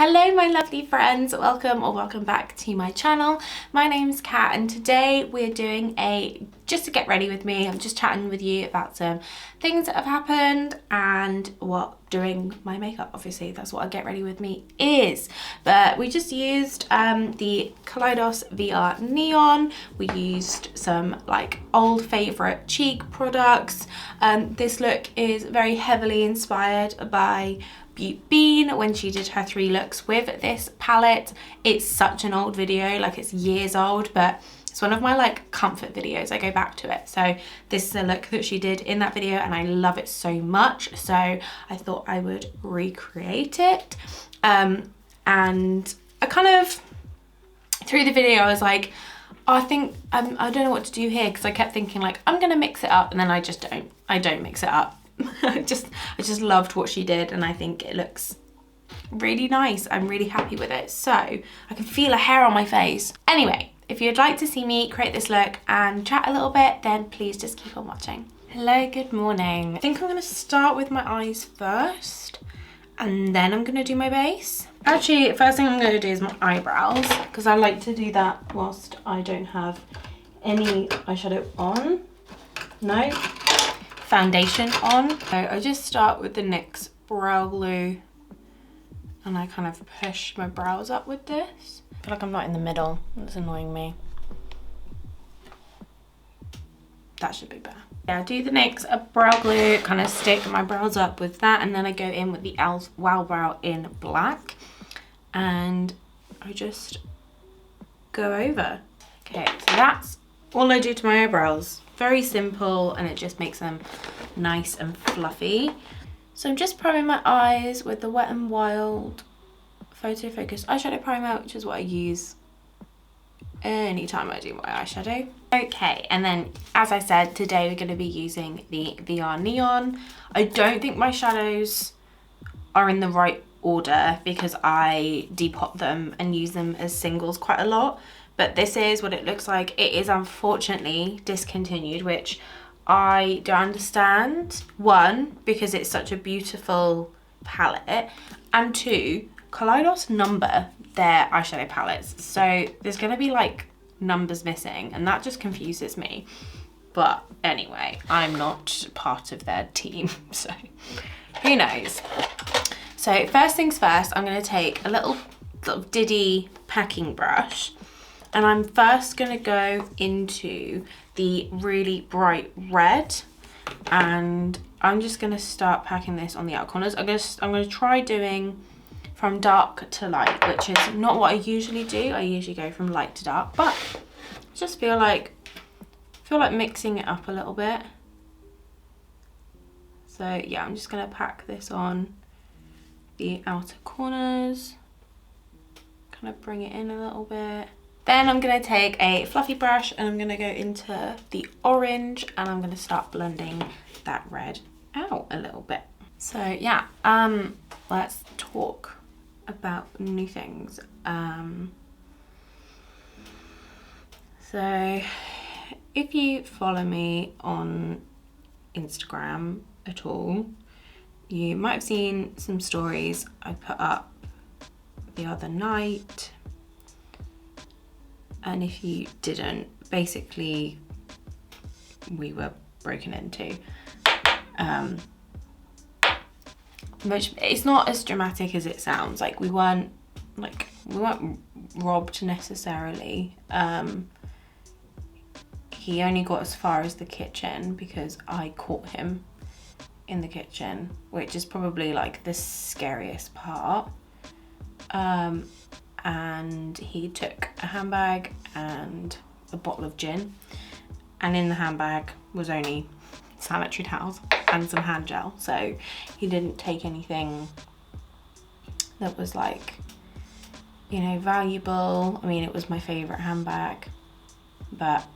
Hello my lovely friends, welcome back to my channel. My name's Kat and today we're doing just to get ready with me. I'm just chatting with you about some things that have happened and doing my makeup. Obviously that's what a get ready with me is. But we just used the Kaleidos VR Neon. We used some like old favourite cheek products. This look is very heavily inspired by Beauty Bean when she did her 3 looks with this palette. It's such an old video, like it's years old, but it's one of my like comfort videos. I go back to it. So this is a look that she did in that video and I love it so much. So I thought I would recreate it. And I kind of, through the video, I was like, I think, I don't know what to do here, because I kept thinking like, I'm gonna mix it up, and then I just don't. I don't mix it up. I just loved what she did and I think it looks really nice. I'm really happy with it. So I can feel a hair on my face. Anyway, if you'd like to see me create this look and chat a little bit, then please just keep on watching. Hello, good morning. I think I'm gonna start with my eyes first and then I'm gonna do my base. Actually, first thing I'm gonna do is my eyebrows, because I like to do that whilst I don't have any eyeshadow on. No. Foundation on. So I just start with the NYX brow glue and I kind of push my brows up with this. I feel like I'm not in the middle. That's annoying me. That should be better. Yeah, I do the NYX brow glue, kind of stick my brows up with that, and then I go in with the e.l.f. Wow Brow in black and I just go over. Okay, so that's all I do to my eyebrows. Very simple and it just makes them nice and fluffy. So I'm just priming my eyes with the Wet n Wild photofocus eyeshadow primer, which is what I use anytime I do my eyeshadow. Okay, and then as I said, today we're going to be using the VR Neon. I don't think my shadows are in the right order because I depot them and use them as singles quite a lot. But this is what it looks like. It is unfortunately discontinued, which I don't understand. 1, because it's such a beautiful palette, and 2, Kaleidos number their eyeshadow palettes. So there's gonna be like numbers missing and that just confuses me. But anyway, I'm not part of their team, so who knows. So first things first, I'm gonna take a little sort of diddy packing brush. And I'm first gonna go into the really bright red and I'm just gonna start packing this on the outer corners. I'm gonna try doing from dark to light, which is not what I usually do. I usually go from light to dark, but I just feel like mixing it up a little bit. So yeah, I'm just gonna pack this on the outer corners, kind of bring it in a little bit. Then I'm going to take a fluffy brush and I'm going to go into the orange and I'm going to start blending that red out a little bit. So yeah, let's talk about new things. So if you follow me on Instagram at all, you might have seen some stories I put up the other night. And if you didn't, basically we were broken into. Which it's not as dramatic as it sounds. Like we weren't robbed necessarily. He only got as far as the kitchen because I caught him in the kitchen, which is probably like the scariest part. And he took a handbag and a bottle of gin, and in the handbag was only sanitary towels and some hand gel, so he didn't take anything that was like, you know, valuable. I mean, it was my favorite handbag, but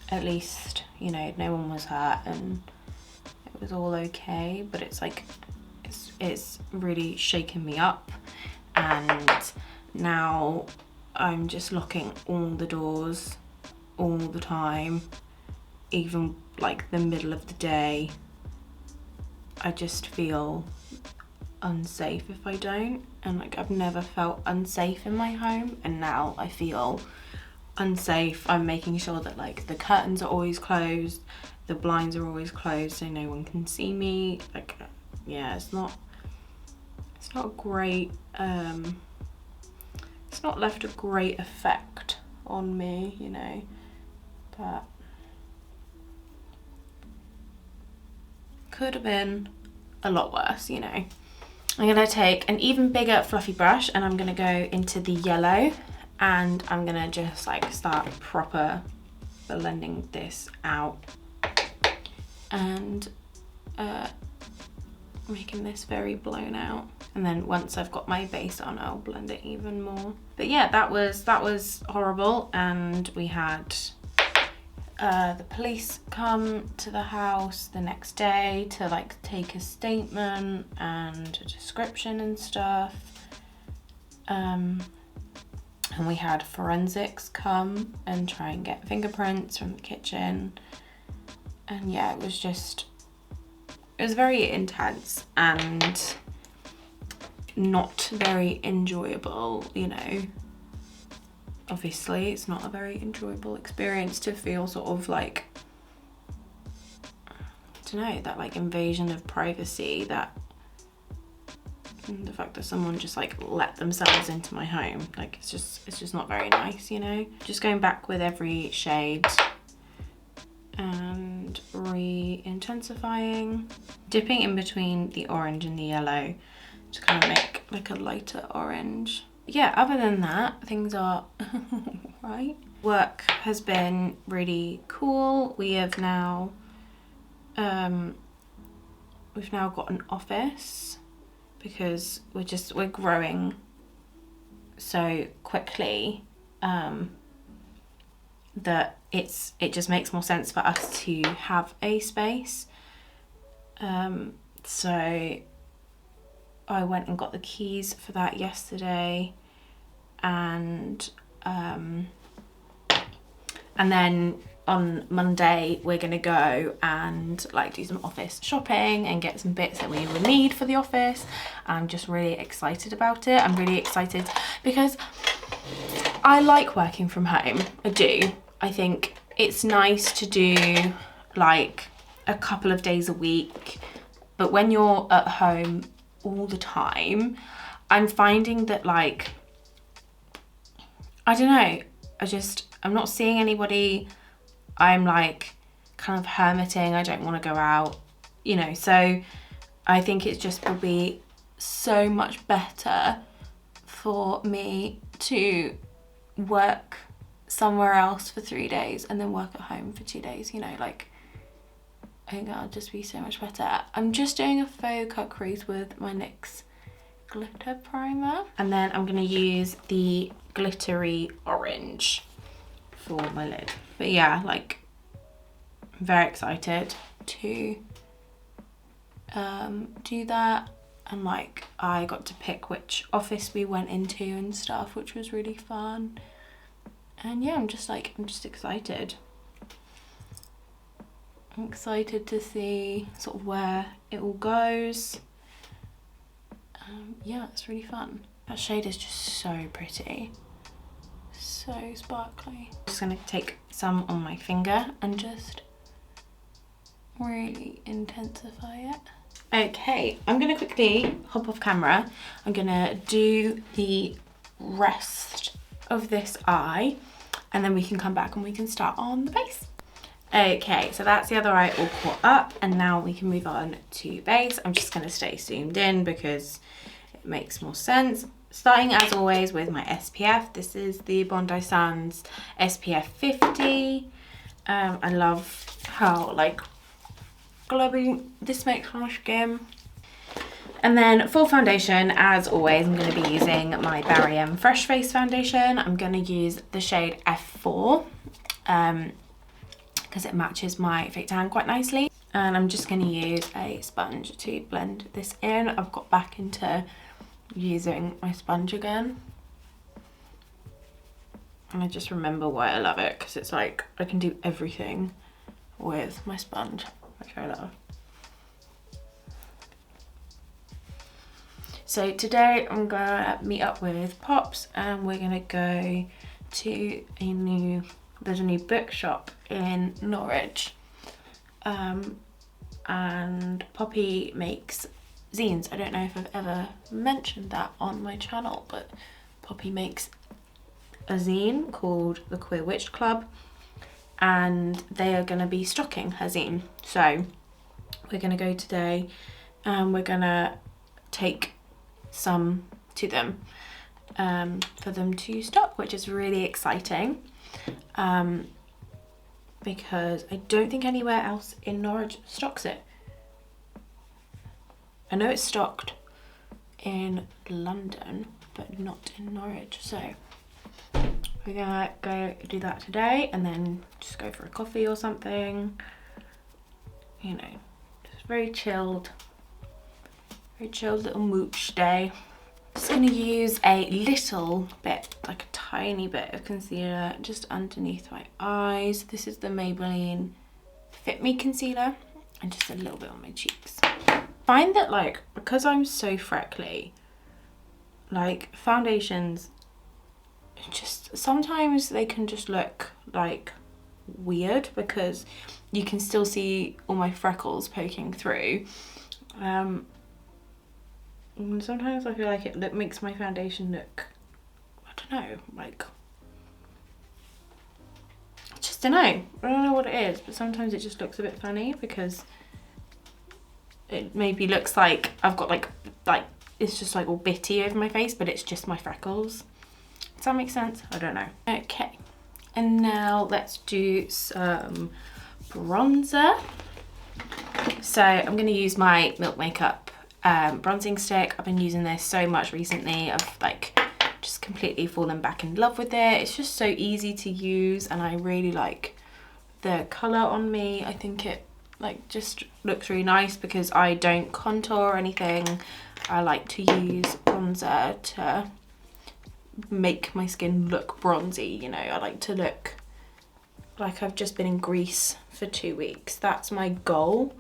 at least, you know, no one was hurt and it was all okay. But it's like it's really shaken me up, and now I'm just locking all the doors all the time, even like the middle of the day. I just feel unsafe if I don't, and like I've never felt unsafe in my home, and now I feel unsafe. I'm making sure that like the curtains are always closed, the blinds are always closed so no one can see me. Like, yeah, it's not a great it's not left a great effect on me, you know, but could have been a lot worse, you know. I'm gonna take an even bigger fluffy brush and I'm gonna go into the yellow, and I'm gonna just like start proper blending this out and making this very blown out. And then once I've got my base on, I'll blend it even more. But yeah, that was horrible. And we had the police come to the house the next day to like take a statement and a description and stuff. And we had forensics come and try and get fingerprints from the kitchen. And yeah, it was very intense and not very enjoyable, you know. Obviously, it's not a very enjoyable experience to feel sort of like, I don't know, that like invasion of privacy, that the fact that someone just like let themselves into my home, like it's just not very nice, you know. Just going back with every shade and re-intensifying, dipping in between the orange and the yellow to kind of make like a lighter orange. Yeah, other than that, things are right. Work has been really cool. We have now we've now got an office because we're growing so quickly that it just makes more sense for us to have a space. So I went and got the keys for that yesterday, and then on Monday we're gonna go and like do some office shopping and get some bits that we will need for the office. I'm just really excited about it. I'm really excited because I like working from home. I do. I think it's nice to do like a couple of days a week, but when you're at home all the time, I'm finding that like, I don't know, I'm not seeing anybody. I'm like kind of hermiting. I don't want to go out, you know, so I think it just will be so much better for me to work somewhere else for 3 days and then work at home for 2 days, you know, like I think that'll just be so much better. I'm just doing a faux cut crease with my NYX glitter primer, and then I'm gonna use the glittery orange for my lid. But yeah, like I'm very excited to do that, and like I got to pick which office we went into and stuff, which was really fun. And yeah, I'm just excited. I'm excited to see sort of where it all goes. Yeah, it's really fun. That shade is just so pretty, so sparkly. I'm just gonna take some on my finger and just really intensify it. Okay, I'm gonna quickly hop off camera. I'm gonna do the rest of this eye, and then we can come back and we can start on the base. Okay, so that's the other eye all caught up, and now we can move on to base. I'm just gonna stay zoomed in because it makes more sense. Starting as always with my SPF. This is the Bondi Sands SPF 50. I love how like glowy this makes my skin. And then for foundation, as always, I'm going to be using my Barry M Fresh Face foundation. I'm going to use the shade F4 because it matches my fake tan quite nicely. And I'm just going to use a sponge to blend this in. I've got back into using my sponge again. And I just remember why I love it, because it's like I can do everything with my sponge, which I love. So today I'm gonna meet up with Pops and we're gonna go to there's a new bookshop in Norwich. And Poppy makes zines. I don't know if I've ever mentioned that on my channel, but Poppy makes a zine called the Queer Witch Club, and they are going to be stocking her zine. So we're going to go today and we're going to take some to them for them to stock, which is really exciting. Because I don't think anywhere else in Norwich stocks it. I know it's stocked in London, but not in Norwich. So we're gonna go do that today and then just go for a coffee or something. You know, just very chilled little mooch day. Just gonna use a little bit, like a tiny bit of concealer just underneath my eyes. This is the Maybelline Fit Me concealer, and just a little bit on my cheeks. I find that, like, because I'm so freckly, like foundations, just sometimes they can just look like weird because you can still see all my freckles poking through. And sometimes I feel like it makes my foundation look, I don't know, like, I don't know what it is, but sometimes it just looks a bit funny because it maybe looks like I've got like it's just like all bitty over my face, but it's just my freckles. Does that make sense? I don't know. Okay, and now let's do some bronzer. So I'm going to use my Milk Makeup bronzing stick. I've been using this so much recently. I've like just completely fallen back in love with it. It's just so easy to use and I really like the colour on me. I think it like just looks really nice because I don't contour or anything. I like to use bronzer to make my skin look bronzy, you know. I like to look like I've just been in Greece for 2 weeks. That's my goal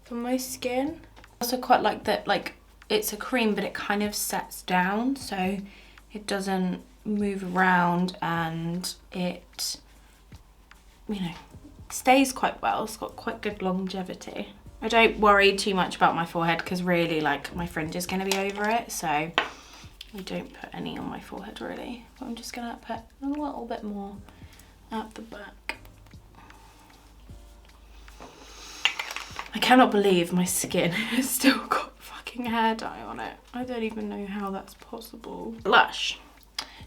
for my skin. I also quite like that, like, it's a cream but it kind of sets down so it doesn't move around and it, you know, stays quite well. It's got quite good longevity. I don't worry too much about my forehead because really, like, my fringe is going to be over it, so I don't put any on my forehead really. But I'm just going to put a little bit more at the back. I cannot believe my skin has still got fucking hair dye on it. I don't even know how that's possible. Blush.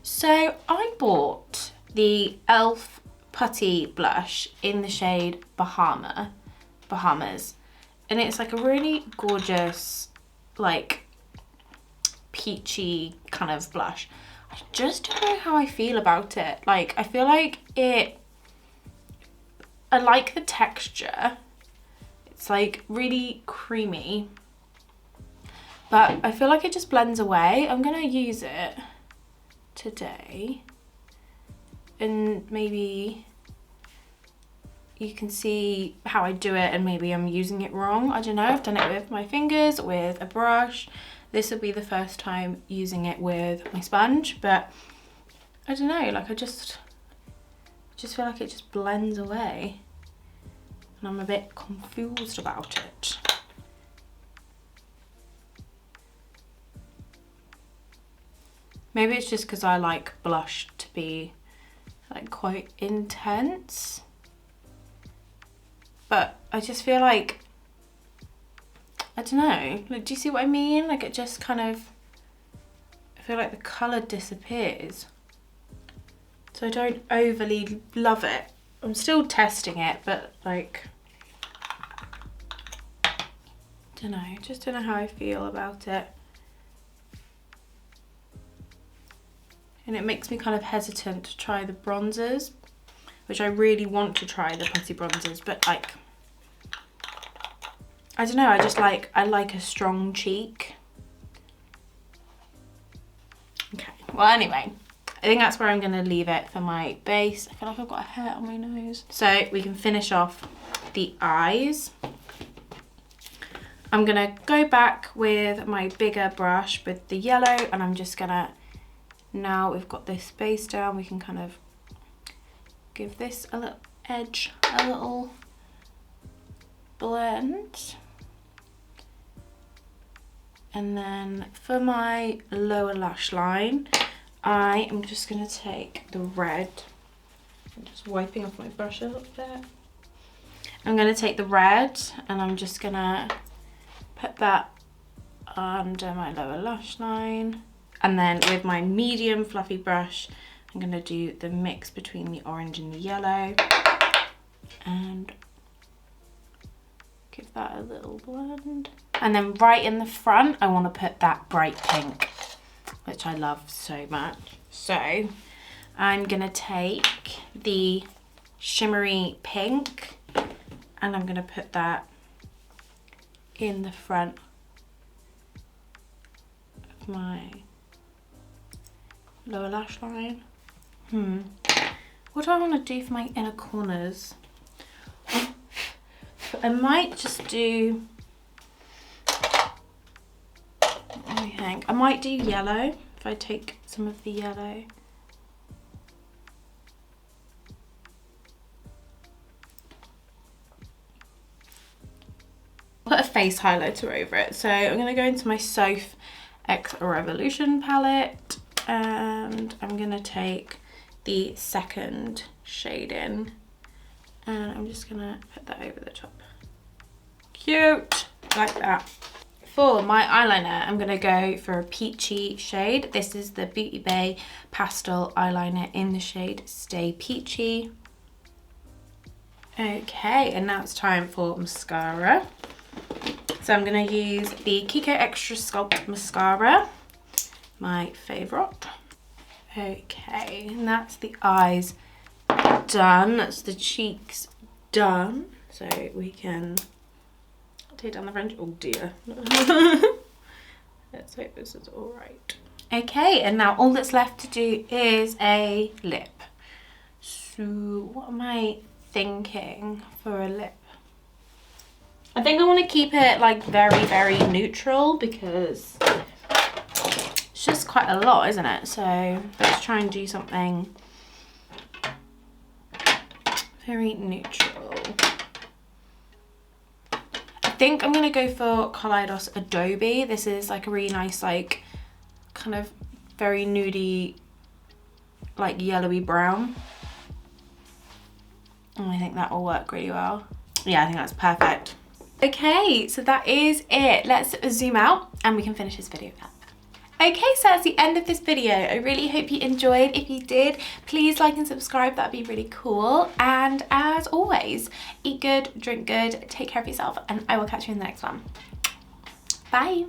So I bought the e.l.f. Putty Blush in the shade Bahamas. And it's like a really gorgeous, like, peachy kind of blush. I just don't know how I feel about it. Like, I feel like I like the texture. It's like really creamy, but I feel like it just blends away. I'm gonna use it today and maybe you can see how I do it and maybe I'm using it wrong. I don't know. I've done it with my fingers, with a brush. This will be the first time using it with my sponge, but I don't know, like I just feel like it just blends away. And I'm a bit confused about it. Maybe it's just because I like blush to be like quite intense. But I just feel like, I don't know, like, do you see what I mean? Like it just kind of, I feel like the colour disappears. So I don't overly love it. I'm still testing it, but like, don't know, just don't know how I feel about it. And it makes me kind of hesitant to try the bronzers, which I really want to try the putty bronzers, but like, I don't know, I like a strong cheek. Okay, well anyway, I think that's where I'm going to leave it for my base. I feel like I've got a hair on my nose. So we can finish off the eyes. I'm gonna go back with my bigger brush with the yellow, and I'm just gonna, now we've got this space down, we can kind of give this a little edge, a little blend. And then for my lower lash line, I am just gonna take the red. I'm just wiping off my brush a little bit. I'm gonna take the red and I'm just gonna put that under my lower lash line. And then with my medium fluffy brush, I'm gonna do the mix between the orange and the yellow and give that a little blend. And then right in the front, I want to put that bright pink, which I love so much. So I'm gonna take the shimmery pink and I'm gonna put that in the front of my lower lash line. What do I want to do for my inner corners? I might just do, what do you think? I might do yellow, if I take some of the yellow. Put a face highlighter over it. So I'm going to go into my Soph X Revolution palette and I'm going to take the second shade in and I'm just going to put that over the top. Cute, like that. For my eyeliner, I'm going to go for a peachy shade. This is the Beauty Bay Pastel Eyeliner in the shade Stay Peachy. Okay, and now it's time for mascara. So I'm going to use the Kiko Extra Sculpt Mascara, my favourite. Okay, and that's the eyes done. That's the cheeks done. So we can take down the fringe. Oh dear. Let's hope this is all right. Okay, and now all that's left to do is a lip. So what am I thinking for a lip? I think I want to keep it like very, very neutral because it's just quite a lot, isn't it? So let's try and do something very neutral. I think I'm going to go for Kaleidos Adobe. This is like a really nice, like kind of very nudie, like yellowy brown. And I think that will work really well. Yeah, I think that's perfect. Okay, so that is it. Let's zoom out and we can finish this video up. Okay, so that's the end of this video. I really hope you enjoyed. If you did, please like and subscribe. That'd be really cool. And as always, eat good, drink good, take care of yourself, and I will catch you in the next one. Bye.